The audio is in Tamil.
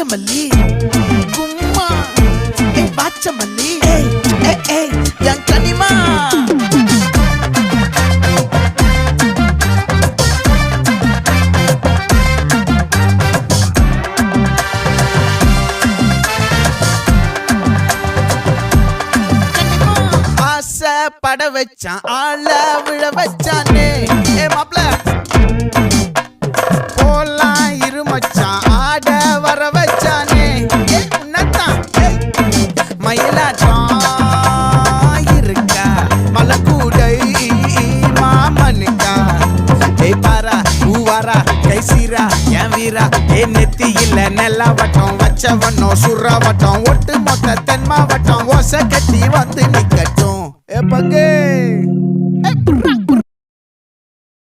நாகமல்லி கும்மா பாச்சமல்லி என் கனிமா பட வச்சான் ஆள விழ வச்சானே மாப்ள போலாம் இருமச்சான் ஆட வர வச்சானே உன்னத்தான் மயிலாட்டம் இருக்கா மலக்கூடை மாமனுக்கா பாரா பூவாரா கைசீரா என் வீரா நெத்தி இல்ல நெல்லாவட்டம் வச்சவட்டம் சுறாவட்டம் ஒட்டு மொத்த தென் மாவட்டம் ஓசை கட்டி வந்து நிக்கட்டும் பங்கே